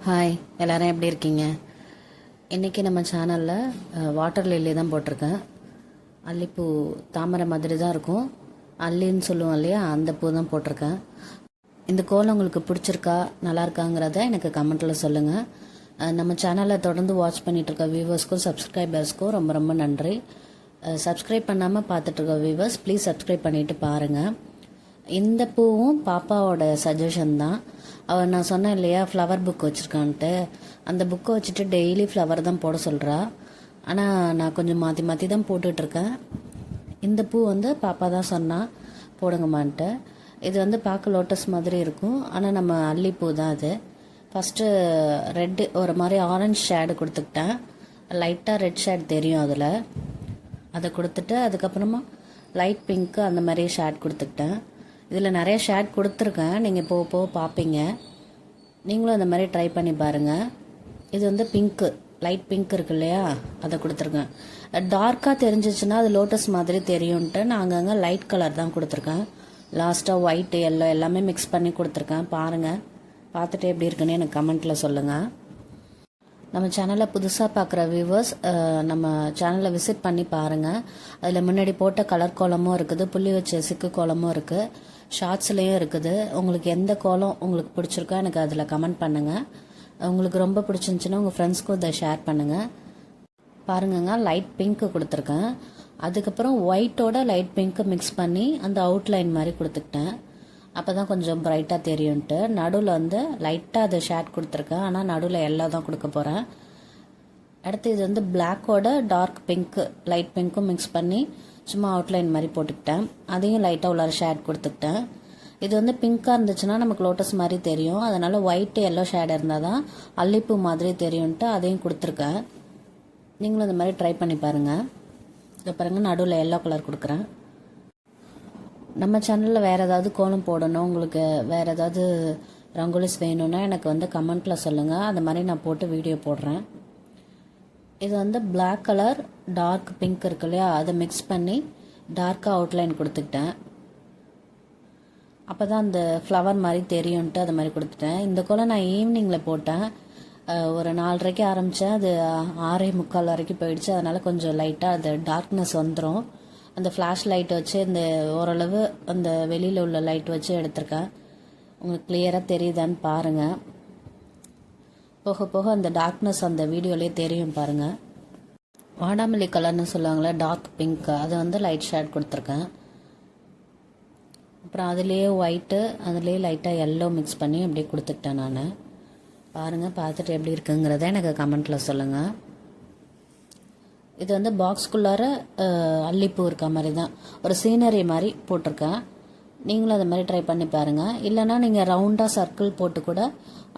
Hi, எல்லோரும் எப்படி இருக்கீங்க? இன்றைக்கி நம்ம சேனலில் வாட்டர் லில்லி தான் போட்டிருக்கேன். அல்லிப்பூ தாமரை மாதிரி தான் இருக்கும். அல்லின்னு சொல்லுவோம் இல்லையா, அந்த பூ தான் போட்டிருக்கேன். இந்த கோலம் உங்களுக்கு பிடிச்சிருக்கா, நல்லா இருக்காங்கிறத எனக்கு கமெண்ட்டில் சொல்லுங்கள். நம்ம சேனலை தொடர்ந்து வாட்ச் பண்ணிகிட்ருக்க வியூவர்ஸ்க்கும் சப்ஸ்கிரைபர்ஸ்க்கும் ரொம்ப ரொம்ப நன்றி. சப்ஸ்கிரைப் பண்ணாமல் பார்த்துட்ருக்க வியூவர்ஸ் ப்ளீஸ் சப்ஸ்கிரைப் பண்ணிவிட்டு பாருங்கள். இந்த பூவும் பாப்பாவோட சஜஷன் தான். அவள் நான் சொன்னேன் இல்லையா ஃப்ளவர் புக் வச்சுருக்கான்ட்டு, அந்த புக்கை வச்சுட்டு டெய்லி ஃப்ளவர் தான் போட சொல்கிறா. ஆனால் நான் கொஞ்சம் மாற்றி மாற்றி தான் போட்டுட்ருக்கேன். இந்த பூ பாப்பா தான் சொன்னால் போடுங்கம்மான்ட்டு. இது பார்க்க லோட்டஸ் மாதிரி இருக்கும், ஆனால் நம்ம அல்லிப்பூ தான் அது. ஃபஸ்ட்டு ரெட்டு ஒரு மாதிரி ஆரஞ்சு ஷேடு கொடுத்துக்கிட்டேன். லைட்டாக ரெட் ஷேட் தெரியும் அதில், அதை கொடுத்துட்டு அதுக்கப்புறமா லைட் பிங்க்கு அந்த மாதிரி ஷேட் கொடுத்துக்கிட்டேன். இதில் நிறைய ஷேட் கொடுத்துருக்கேன், நீங்கள் போக போக பார்ப்பீங்க. நீங்களும் அந்த மாதிரி ட்ரை பண்ணி பாருங்கள். இது பிங்க்கு, லைட் பிங்க் இருக்கு இல்லையா, அதை கொடுத்துருக்கேன். டார்க்காக தெரிஞ்சிச்சுன்னா அது லோட்டஸ் மாதிரி தெரியும்ன்ட்டு நான் அங்கங்கே லைட் கலர் தான் கொடுத்துருக்கேன். லாஸ்ட்டாக ஒயிட் எல்லோ எல்லாமே மிக்ஸ் பண்ணி கொடுத்துருக்கேன். பாருங்கள், பார்த்துட்டு எப்படி இருக்குன்னு எனக்கு கமெண்ட்டில் சொல்லுங்கள். நம்ம சேனலை புதுசாக பார்க்குற வியூவர்ஸ் நம்ம சேனலை விசிட் பண்ணி பாருங்கள். அதில் முன்னாடி போட்ட கலர் கோலமும் இருக்குது, புள்ளி வச்ச சிக்கு கோலமும் இருக்குது, ஷார்ட்ஸ்லேயும் இருக்குது. உங்களுக்கு எந்த கோலம் உங்களுக்கு பிடிச்சிருக்கோ எனக்கு அதில் கமெண்ட் பண்ணுங்கள். உங்களுக்கு ரொம்ப பிடிச்சிருந்துச்சின்னா உங்கள் ஃப்ரெண்ட்ஸ்க்கும் இதை ஷேர் பண்ணுங்கள். பாருங்கங்க, லைட் பிங்க்கு கொடுத்துருக்கேன். அதுக்கப்புறம் ஒயிட்டோட லைட் பிங்க்கு மிக்ஸ் பண்ணி அந்த அவுட்லைன் மாதிரி கொடுத்துக்கிட்டேன். அப்போ தான் கொஞ்சம் ப்ரைட்டாக தெரியும்ன்ட்டு. நடுவில் லைட்டாக அதை ஷேட் கொடுத்துருக்கேன், ஆனால் நடுவில் எல்லோ தான் கொடுக்க போகிறேன். அடுத்து இது பிளாக்கோட டார்க் பிங்க்கு லைட் பிங்க்கும் மிக்ஸ் பண்ணி சும்மா அவுட்லைன் மாதிரி போட்டுக்கிட்டேன். அதையும் லைட்டாக உள்ளார ஷேட் கொடுத்துக்கிட்டேன். இது பிங்காக இருந்துச்சுன்னா நமக்கு லோட்டஸ் மாதிரி தெரியும், அதனால் ஒயிட்டு எல்லோ ஷேட் இருந்தால் தான் அல்லிப்பூ மாதிரி தெரியும்ன்ட்டு அதையும் கொடுத்துருக்கேன். நீங்களும் இந்த மாதிரி ட்ரை பண்ணி பாருங்கள். இதை பாருங்கள், நடுவில் எல்லோ கலர் கொடுக்குறேன். நம்ம சேனலில் வேறு ஏதாவது கோலம் போடணும், உங்களுக்கு வேறு ஏதாவது ரங்கோலிஸ் வேணும்னா எனக்கு கமெண்ட்டில் சொல்லுங்கள். அந்த மாதிரி நான் போட்டு வீடியோ போடுறேன். இது பிளாக் கலர் டார்க் பிங்க் இருக்கு இல்லையா, அதை மிக்ஸ் பண்ணி டார்க்காக அவுட்லைன் கொடுத்துக்கிட்டேன். அப்போ தான் அந்த ஃப்ளவர் மாதிரி தெரியும்ன்ட்டு அது மாதிரி கொடுத்துட்டேன். இந்த கோலம் நான் ஈவினிங்கில் போட்டேன். ஒரு 4:30க்கு ஆரம்பித்தேன், அது 6:45 வரைக்கும் போயிடுச்சு. அதனால் கொஞ்சம் லைட்டாக அது டார்க்னஸ் வந்துடும். அந்த ஃப்ளாஷ் லைட் வச்சு இந்த ஓரளவு அந்த வெளியில் உள்ள லைட் வச்சு எடுத்திருக்கேன். உங்களுக்கு கிளியராக தெரியுதான்னு பாருங்கள். போக போக அந்த டார்க்னஸ் அந்த வீடியோலேயே தெரியும் பாருங்கள். வாடாமல்லி கலர்னு சொல்லுவாங்களே டார்க் பிங்க், அதை லைட் ஷேட் கொடுத்துருக்கேன். அப்புறம் அதுலேயே ஒயிட்டு, அதுலேயே லைட்டாக எல்லோ மிக்ஸ் பண்ணி அப்படியே கொடுத்துக்கிட்டேன் நான். பாருங்கள், பார்த்துட்டு எப்படி இருக்குங்கிறத எனக்கு கமெண்ட்டில் சொல்லுங்கள். இது பாக்ஸ்குள்ளார அல்லிப்பூ இருக்க மாதிரி தான் ஒரு சீனரி மாதிரி போட்டிருக்கேன். நீங்களும் அதை மாதிரி ட்ரை பண்ணி பாருங்கள். இல்லைனா நீங்கள் ரவுண்டாக சர்க்கிள் போட்டு கூட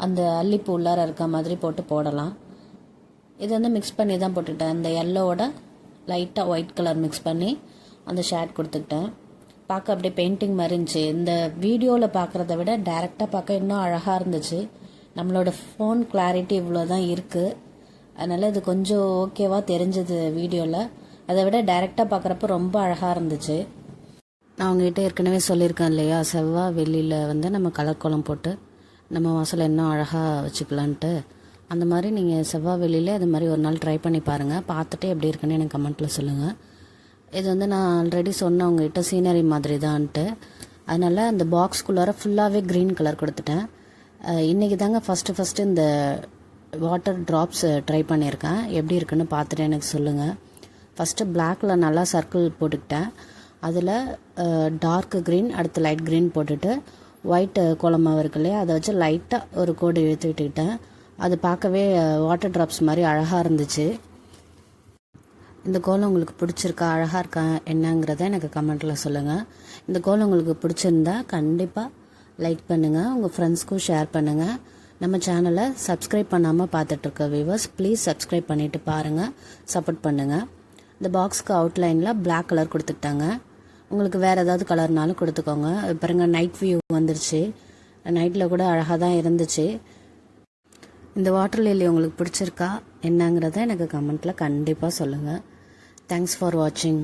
அந்த அல்லிப்பூ உள்ளார இருக்க மாதிரி போட்டு போடலாம். இது மிக்ஸ் பண்ணி தான் போட்டுக்கிட்டேன். இந்த எல்லோவோட லைட்டாக ஒயிட் கலர் மிக்ஸ் பண்ணி அந்த ஷேட் கொடுத்துக்கிட்டேன். பார்க்க அப்படியே பெயிண்டிங் மாதிரி இருந்துச்சு. இந்த வீடியோவில் பார்க்குறத விட டைரெக்டாக பார்க்க இன்னும் அழகாக இருந்துச்சு. நம்மளோட ஃபோன் கிளாரிட்டி இவ்வளோ தான் இருக்குது, அதனால் இது கொஞ்சம் ஓகேவாக தெரிஞ்சது வீடியோவில். அதை விட டைரெக்டாக பார்க்குறப்ப ரொம்ப அழகாக இருந்துச்சு. நான் அவங்ககிட்ட ஏற்கனவே சொல்லியிருக்கேன் இல்லையா, செவ்வாய் வெள்ளியில் நம்ம கலர் கோலம் போட்டு நம்ம வாசலை இன்னும் அழகாக வச்சுக்கலான்ட்டு. அந்த மாதிரி நீங்கள் செவ்வாய் வெள்ளியில் அது மாதிரி ஒரு நாள் ட்ரை பண்ணி பாருங்கள். பார்த்துட்டு எப்படி இருக்குன்னு எனக்கு கமெண்ட்டில் சொல்லுங்கள். இது நான் ஆல்ரெடி சொன்னேன் அவங்ககிட்ட சீனரி மாதிரி தான்ட்டு. அதனால் அந்த பாக்ஸ்குள்ளார ஃபுல்லாகவே க்ரீன் கலர் கொடுத்துட்டேன். இன்றைக்கி தாங்க ஃபஸ்ட்டு இந்த வாட்டர் ட்ராப்ஸ் ட்ரை பண்ணியிருக்கேன். எப்படி இருக்குன்னு பார்த்துட்டு எனக்கு சொல்லுங்கள். ஃபஸ்ட்டு பிளாக்கில் நல்லா சர்க்கிள் போட்டுக்கிட்டேன். அதில் டார்க் க்ரீன், அடுத்து லைட் க்ரீன் போட்டுட்டு ஒயிட் கோலமாவு இருக்கு இல்லையா, அதை வச்சு லைட்டாக ஒரு கோடு இழுத்து விட்டுக்கிட்டேன். அது பார்க்கவே வாட்டர் ட்ராப்ஸ் மாதிரி அழகாக இருந்துச்சு. இந்த கோலம் உங்களுக்கு பிடிச்சிருக்கா, அழகாக இருக்கா என்னங்கிறத எனக்கு கமெண்ட்டில் சொல்லுங்கள். இந்த கோலம் உங்களுக்கு பிடிச்சிருந்தா கண்டிப்பாக லைக் பண்ணுங்கள், உங்கள் ஃப்ரெண்ட்ஸ்க்கும் ஷேர் பண்ணுங்கள். நம்ம சேனலை சப்ஸ்கிரைப் பண்ணாமல் பார்த்துட்ருக்க வியூவர்ஸ் ப்ளீஸ் சப்ஸ்கிரைப் பண்ணிவிட்டு பாருங்கள், சப்போர்ட் பண்ணுங்கள். இந்த பாக்ஸ்க்கு அவுட்லைனில் பிளாக் கலர் கொடுத்துக்கிட்டாங்க. உங்களுக்கு வேறு ஏதாவது கலர்னாலும் கொடுத்துக்கோங்க. பாருங்க, நைட் வியூ வந்துருச்சு. நைட்டில் கூட அழகாக தான் இருந்துச்சு. இந்த வாட்டர் லில்லி உங்களுக்கு பிடிச்சிருக்கா என்னங்கிறத எனக்கு கமெண்ட்டில் கண்டிப்பாக சொல்லுங்கள். தேங்க்ஸ் ஃபார் வாட்சிங்.